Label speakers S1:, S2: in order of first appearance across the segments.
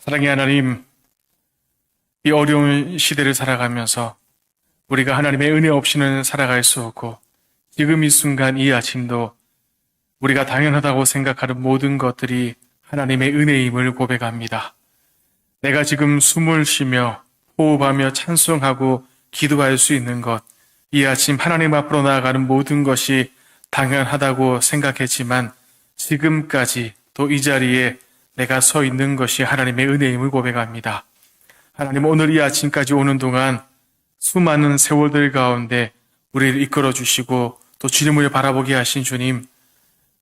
S1: 사랑의 하나님, 이 어려운 시대를 살아가면서 우리가 하나님의 은혜 없이는 살아갈 수 없고, 지금 이 순간 이 아침도 우리가 당연하다고 생각하는 모든 것들이 하나님의 은혜임을 고백합니다. 내가 지금 숨을 쉬며 호흡하며 찬송하고 기도할 수 있는 것, 이 아침 하나님 앞으로 나아가는 모든 것이 당연하다고 생각했지만 지금까지 또 이 자리에 내가 서 있는 것이 하나님의 은혜임을 고백합니다. 하나님, 오늘 이 아침까지 오는 동안 수많은 세월들 가운데 우리를 이끌어 주시고 또 주님을 바라보게 하신 주님,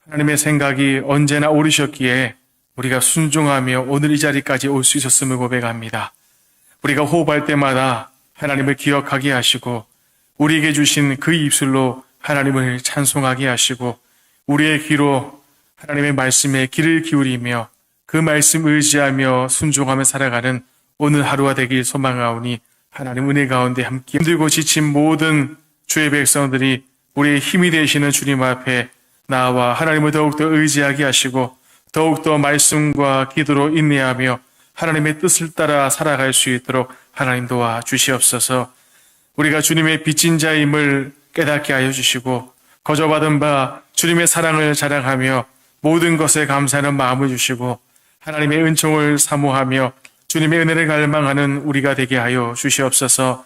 S1: 하나님의 생각이 언제나 옳으셨기에 우리가 순종하며 오늘 이 자리까지 올 수 있었음을 고백합니다. 우리가 호흡할 때마다 하나님을 기억하게 하시고 우리에게 주신 그 입술로 하나님을 찬송하게 하시고 우리의 귀로 하나님의 말씀에 귀를 기울이며 그 말씀 의지하며 순종하며 살아가는 오늘 하루가 되길 소망하오니 하나님 은혜 가운데 함께 힘들고 지친 모든 주의 백성들이 우리의 힘이 되시는 주님 앞에 나와 하나님을 더욱더 의지하게 하시고 더욱더 말씀과 기도로 인내하며 하나님의 뜻을 따라 살아갈 수 있도록 하나님 도와주시옵소서. 우리가 주님의 빚진 자임을 깨닫게 하여 주시고 거저받은 바 주님의 사랑을 자랑하며 모든 것에 감사하는 마음을 주시고 하나님의 은총을 사모하며 주님의 은혜를 갈망하는 우리가 되게 하여 주시옵소서.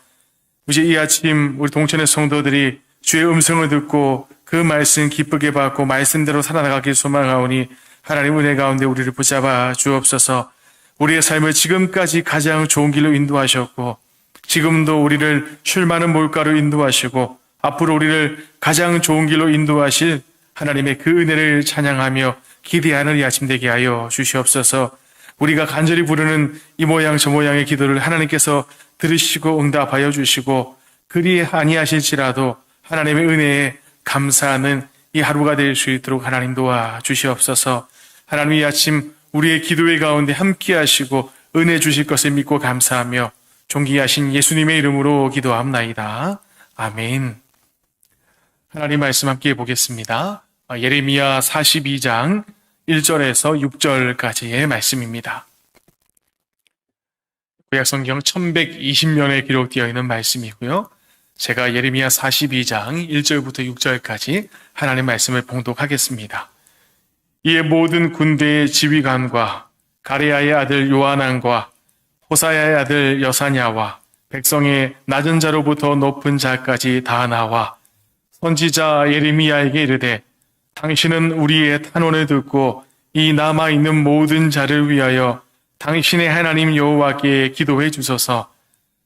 S1: 이제 이 아침 우리 동천의 성도들이 주의 음성을 듣고 그 말씀 기쁘게 받고 말씀대로 살아나가길 소망하오니 하나님 은혜 가운데 우리를 붙잡아 주옵소서. 우리의 삶을 지금까지 가장 좋은 길로 인도하셨고 지금도 우리를 쉴 많은 몰가로 인도하시고 앞으로 우리를 가장 좋은 길로 인도하실 하나님의 그 은혜를 찬양하며 기대하는 이 아침 되게 하여 주시옵소서. 우리가 간절히 부르는 이 모양 저 모양의 기도를 하나님께서 들으시고 응답하여 주시고 그리 아니하실지라도 하나님의 은혜에 감사하는 이 하루가 될 수 있도록 하나님 도와주시옵소서. 하나님 이 아침 우리의 기도의 가운데 함께 하시고 은혜 주실 것을 믿고 감사하며 존귀하신 예수님의 이름으로 기도합나이다. 아멘. 하나님 말씀 함께 보겠습니다. 예레미야 42장 1절에서 6절까지의 말씀입니다. 구약성경 1120년에 기록되어 있는 말씀이고요. 제가 예레미야 42장 1절부터 6절까지 하나님의 말씀을 봉독하겠습니다. 이에 모든 군대의 지휘관과 가레야의 아들 요하난과 호사야의 아들 여사냐와 백성의 낮은 자로부터 높은 자까지 다 나와 선지자 예레미야에게 이르되 당신은 우리의 탄원을 듣고 이 남아있는 모든 자를 위하여 당신의 하나님 여호와께 기도해 주소서.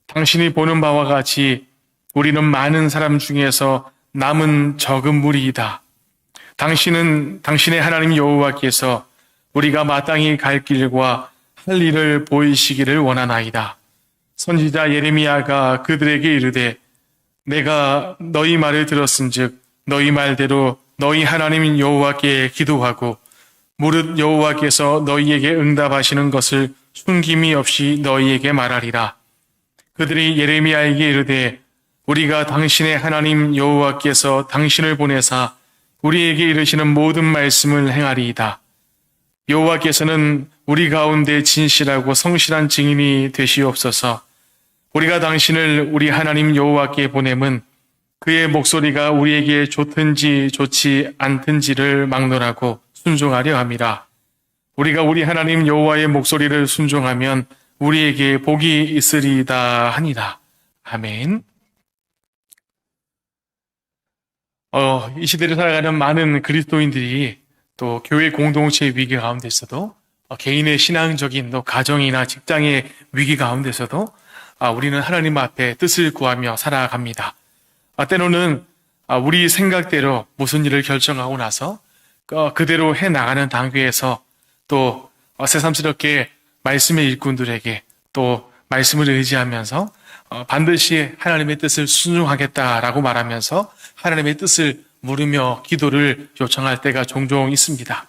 S1: 당신이 보는 바와 같이 우리는 많은 사람 중에서 남은 적은 무리이다. 당신은 당신의 하나님 여호와께서 우리가 마땅히 갈 길과 할 일을 보이시기를 원하나이다. 선지자 예레미야가 그들에게 이르되 내가 너희 말을 들었은즉 너희 말대로 너희 하나님 여호와께 기도하고 무릇 여호와께서 너희에게 응답하시는 것을 숨김이 없이 너희에게 말하리라. 그들이 예레미야에게 이르되 우리가 당신의 하나님 여호와께서 당신을 보내사 우리에게 이르시는 모든 말씀을 행하리이다. 여호와께서는 우리 가운데 진실하고 성실한 증인이 되시옵소서. 우리가 당신을 우리 하나님 여호와께 보냄은 그의 목소리가 우리에게 좋든지 좋지 않든지를 막론하고 순종하려 함이라. 우리가 우리 하나님 여호와의 목소리를 순종하면 우리에게 복이 있으리이다 하니라. 아멘. 이 시대를 살아가는 많은 그리스도인들이 또 교회 공동체 위기 가운데서도 개인의 신앙적인 또 가정이나 직장의 위기 가운데서도 우리는 하나님 앞에 뜻을 구하며 살아갑니다. 때로는 우리 생각대로 무슨 일을 결정하고 나서 그대로 해나가는 단계에서 또 새삼스럽게 말씀의 일꾼들에게 또 말씀을 의지하면서 반드시 하나님의 뜻을 순종하겠다라고 말하면서 하나님의 뜻을 물으며 기도를 요청할 때가 종종 있습니다.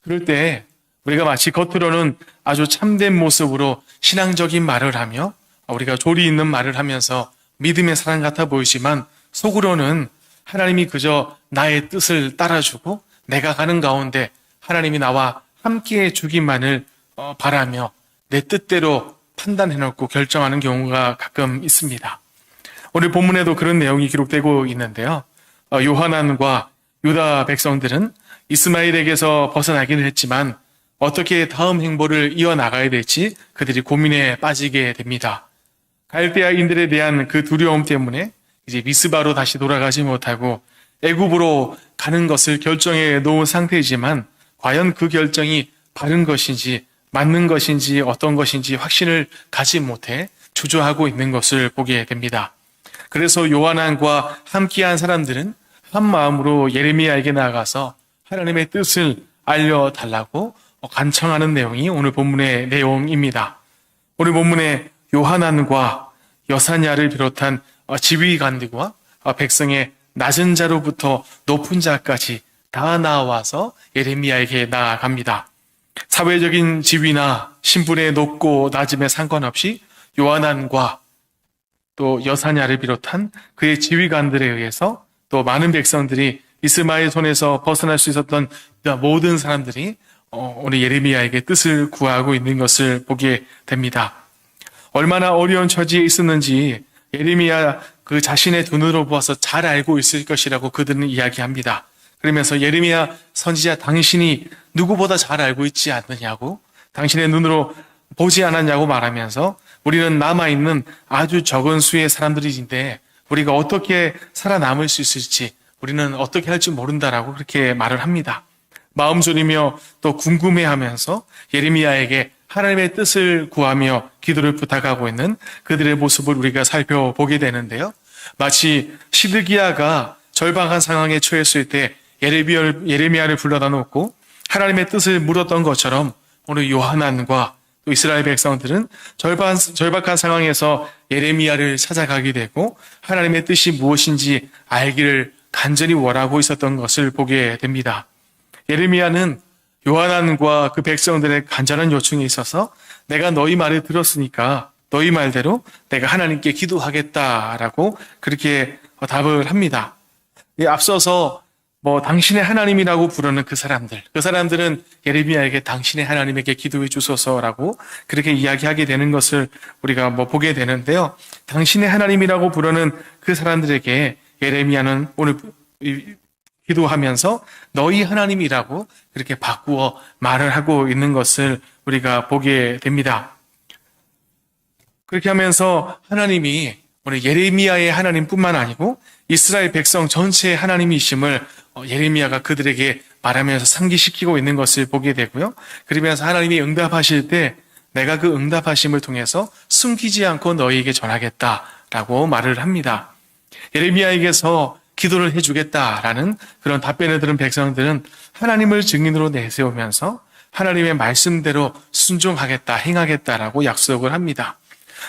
S1: 그럴 때 우리가 마치 겉으로는 아주 참된 모습으로 신앙적인 말을 하며 우리가 조리 있는 말을 하면서 믿음의 사람 같아 보이지만 속으로는 하나님이 그저 나의 뜻을 따라주고 내가 가는 가운데 하나님이 나와 함께해 주기만을 바라며 내 뜻대로 판단해놓고 결정하는 경우가 가끔 있습니다. 오늘 본문에도 그런 내용이 기록되고 있는데요. 요하난과 유다 백성들은 이스마엘에게서 벗어나기는 했지만 어떻게 다음 행보를 이어나가야 될지 그들이 고민에 빠지게 됩니다. 갈대아인들에 대한 그 두려움 때문에 이제 미스바로 다시 돌아가지 못하고 애굽으로 가는 것을 결정해 놓은 상태이지만 과연 그 결정이 바른 것인지 맞는 것인지 어떤 것인지 확신을 가지 못해 주저하고 있는 것을 보게 됩니다. 그래서 요하난과 함께한 사람들은 한 마음으로 예레미야에게 나아가서 하나님의 뜻을 알려달라고 간청하는 내용이 오늘 본문의 내용입니다. 오늘 본문에 요하난과 여사냐를 비롯한 지휘관들과 백성의 낮은 자로부터 높은 자까지 다 나와서 예레미야에게 나아갑니다. 사회적인 지위나 신분의 높고 낮음에 상관없이 요하난과 또 여사냐를 비롯한 그의 지휘관들에 의해서 또 많은 백성들이 이스마엘 손에서 벗어날 수 있었던 모든 사람들이 오늘 예레미야에게 뜻을 구하고 있는 것을 보게 됩니다. 얼마나 어려운 처지에 있었는지 예레미야 그 자신의 눈으로 보아서 잘 알고 있을 것이라고 그들은 이야기합니다. 그러면서 예레미야 선지자 당신이 누구보다 잘 알고 있지 않느냐고, 당신의 눈으로 보지 않았냐고 말하면서 우리는 남아있는 아주 적은 수의 사람들인데 우리가 어떻게 살아남을 수 있을지 우리는 어떻게 할지 모른다라고 그렇게 말을 합니다. 마음 졸이며 또 궁금해하면서 예레미야에게 하나님의 뜻을 구하며 기도를 부탁하고 있는 그들의 모습을 우리가 살펴보게 되는데요. 마치 시드기야가 절박한 상황에 처했을 때 예레미야를 불러다 놓고 하나님의 뜻을 물었던 것처럼 오늘 요하난과 또 이스라엘 백성들은 절박한 상황에서 예레미야를 찾아가게 되고 하나님의 뜻이 무엇인지 알기를 간절히 원하고 있었던 것을 보게 됩니다. 예레미야는 요하난과 그 백성들의 간절한 요청에 있어서 내가 너희 말을 들었으니까 너희 말대로 내가 하나님께 기도하겠다라고 그렇게 답을 합니다. 앞서서 당신의 하나님이라고 부르는 그 사람들은 예레미야에게 당신의 하나님에게 기도해 주소서라고 그렇게 이야기하게 되는 것을 우리가 보게 되는데요. 당신의 하나님이라고 부르는 그 사람들에게 예레미야는 오늘 기도하면서 너희 하나님이라고 그렇게 바꾸어 말을 하고 있는 것을 우리가 보게 됩니다. 그렇게 하면서 하나님이 오늘 예레미야의 하나님뿐만 아니고 이스라엘 백성 전체의 하나님이심을 예레미야가 그들에게 말하면서 상기시키고 있는 것을 보게 되고요. 그러면서 하나님이 응답하실 때 내가 그 응답하심을 통해서 숨기지 않고 너희에게 전하겠다라고 말을 합니다. 예레미야에게서 기도를 해주겠다라는 그런 답변을 들은 백성들은 하나님을 증인으로 내세우면서 하나님의 말씀대로 순종하겠다, 행하겠다라고 약속을 합니다.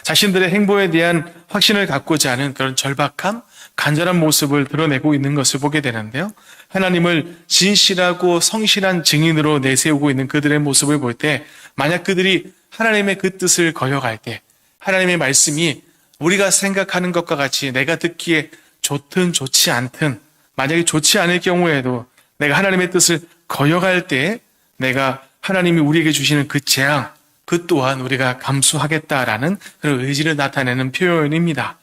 S1: 자신들의 행보에 대한 확신을 갖고자 하는 그런 절박함, 간절한 모습을 드러내고 있는 것을 보게 되는데요. 하나님을 진실하고 성실한 증인으로 내세우고 있는 그들의 모습을 볼 때 만약 그들이 하나님의 그 뜻을 거역할 때 하나님의 말씀이 우리가 생각하는 것과 같이 내가 듣기에 좋든 좋지 않든 만약에 좋지 않을 경우에도 내가 하나님의 뜻을 거역할 때 내가 하나님이 우리에게 주시는 그 재앙 그 또한 우리가 감수하겠다라는 그런 의지를 나타내는 표현입니다.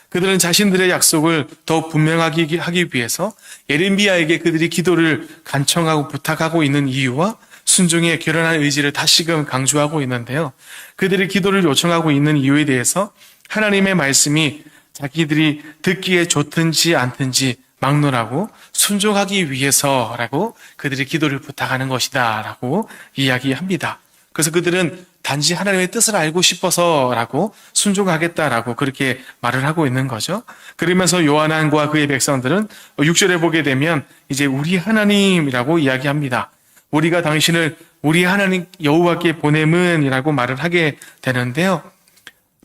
S1: 그들은 자신들의 약속을 더 분명하게 하기 위해서 예레미야에게 그들이 기도를 간청하고 부탁하고 있는 이유와 순종의 결연한 의지를 다시금 강조하고 있는데요. 그들이 기도를 요청하고 있는 이유에 대해서 하나님의 말씀이 자기들이 듣기에 좋든지 않든지 막론하고 순종하기 위해서라고 그들이 기도를 부탁하는 것이다 라고 이야기합니다. 그래서 그들은 단지 하나님의 뜻을 알고 싶어서라고 순종하겠다라고 그렇게 말을 하고 있는 거죠. 그러면서 요하난과 그의 백성들은 6절에 보게 되면 이제 우리 하나님이라고 이야기합니다. 우리가 당신을 우리 하나님 여호와께 보냄은이라고 말을 하게 되는데요.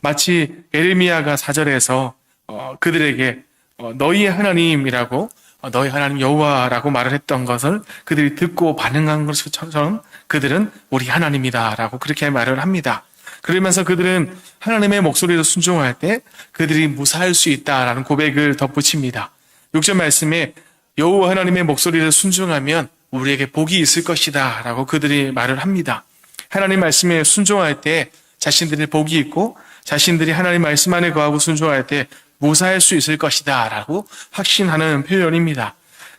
S1: 마치 예레미야가 4절에서 그들에게 너희의 하나님이라고 너희 하나님 여호와라고 말을 했던 것을 그들이 듣고 반응한 것처럼 그들은 우리 하나님이다라고 그렇게 말을 합니다. 그러면서 그들은 하나님의 목소리를 순종할 때 그들이 무사할 수 있다라는 고백을 덧붙입니다. 6절 말씀에 여호와 하나님의 목소리를 순종하면 우리에게 복이 있을 것이다 라고 그들이 말을 합니다. 하나님 말씀에 순종할 때 자신들의 복이 있고 자신들이 하나님 말씀 안에 거하고 순종할 때 무사할 수 있을 것이다 라고 확신하는 표현입니다.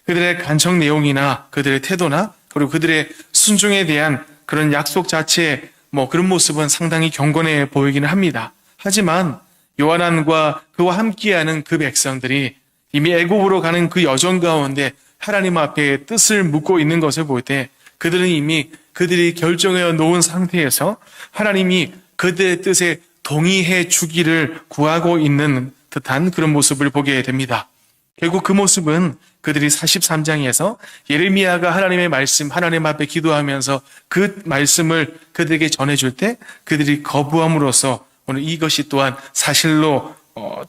S1: 그들의 간청 내용이나 그들의 태도나 그리고 그들의 순종에 대한 그런 약속 자체 그런 모습은 상당히 경건해 보이기는 합니다. 하지만 요한안과 그와 함께하는 그 백성들이 이미 애굽으로 가는 그 여정 가운데 하나님 앞에 뜻을 묻고 있는 것을 볼 때 그들은 이미 그들이 결정해 놓은 상태에서 하나님이 그들의 뜻에 동의해 주기를 구하고 있는 듯한 그런 모습을 보게 됩니다. 결국 그 모습은 그들이 43장에서 예레미야가 하나님의 말씀, 하나님 앞에 기도하면서 그 말씀을 그들에게 전해줄 때 그들이 거부함으로써 오늘 이것이 또한 사실로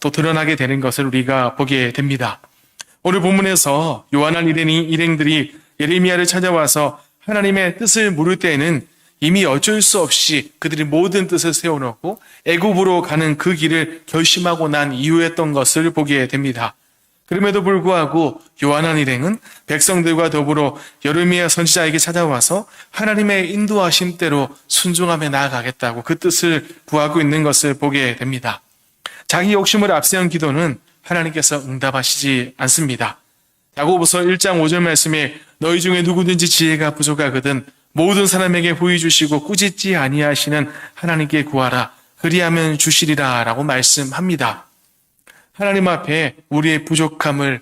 S1: 또 드러나게 되는 것을 우리가 보게 됩니다. 오늘 본문에서 요한안 일행들이 예레미야를 찾아와서 하나님의 뜻을 물을 때에는 이미 어쩔 수 없이 그들이 모든 뜻을 세워놓고 애굽으로 가는 그 길을 결심하고 난 이후였던 것을 보게 됩니다. 그럼에도 불구하고 요한안 일행은 백성들과 더불어 예레미야 선지자에게 찾아와서 하나님의 인도하심 대로 순종하며 나아가겠다고 그 뜻을 구하고 있는 것을 보게 됩니다. 자기 욕심을 앞세운 기도는 하나님께서 응답하시지 않습니다. 야고보서 1장 5절 말씀에 너희 중에 누구든지 지혜가 부족하거든 모든 사람에게 후히 주시고 꾸짖지 아니하시는 하나님께 구하라 그리하면 주시리라 라고 말씀합니다. 하나님 앞에 우리의 부족함을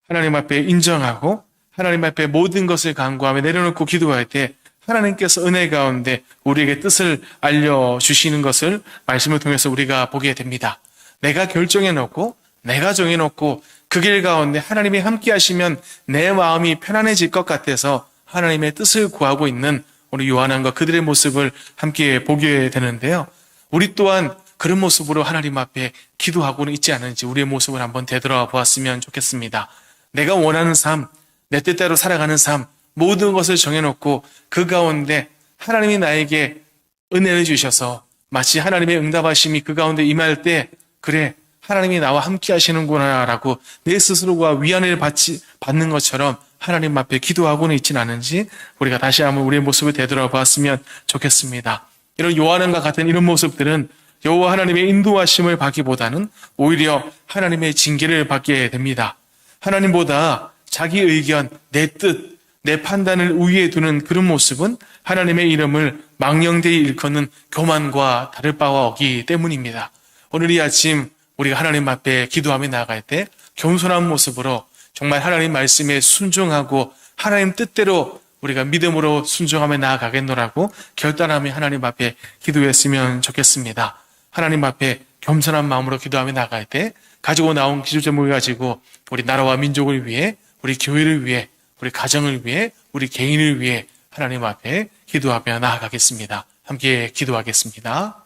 S1: 하나님 앞에 인정하고 하나님 앞에 모든 것을 간구하며 내려놓고 기도할 때 하나님께서 은혜 가운데 우리에게 뜻을 알려주시는 것을 말씀을 통해서 우리가 보게 됩니다. 내가 결정해놓고 내가 정해놓고 그 길 가운데 하나님이 함께 하시면 내 마음이 편안해질 것 같아서 하나님의 뜻을 구하고 있는 우리 요한안과 그들의 모습을 함께 보게 되는데요. 우리 또한 그런 모습으로 하나님 앞에 기도하고는 있지 않은지 우리의 모습을 한번 되돌아보았으면 좋겠습니다. 내가 원하는 삶, 내 뜻대로 살아가는 삶, 모든 것을 정해놓고 그 가운데 하나님이 나에게 은혜를 주셔서 마치 하나님의 응답하심이 그 가운데 임할 때 그래 하나님이 나와 함께 하시는구나 라고 내 스스로가 위안을 받는 것처럼 하나님 앞에 기도하고는 있지는 않은지 우리가 다시 한번 우리의 모습을 되돌아보았으면 좋겠습니다. 이런 요한안과 같은 이런 모습들은 여호와 하나님의 인도하심을 받기보다는 오히려 하나님의 징계를 받게 됩니다. 하나님보다 자기 의견, 내 뜻, 내 판단을 우위에 두는 그런 모습은 하나님의 이름을 망령되이 일컫는 교만과 다를 바와 없기 때문입니다. 오늘 이 아침 우리가 하나님 앞에 기도하며 나아갈 때 겸손한 모습으로 정말 하나님 말씀에 순종하고 하나님 뜻대로 우리가 믿음으로 순종하며 나아가겠노라고 결단하며 하나님 앞에 기도했으면 좋겠습니다. 하나님 앞에 겸손한 마음으로 기도하며 나아갈 때 가지고 나온 기초제목을 가지고 우리 나라와 민족을 위해, 우리 교회를 위해, 우리 가정을 위해, 우리 개인을 위해 하나님 앞에 기도하며 나아가겠습니다. 함께 기도하겠습니다.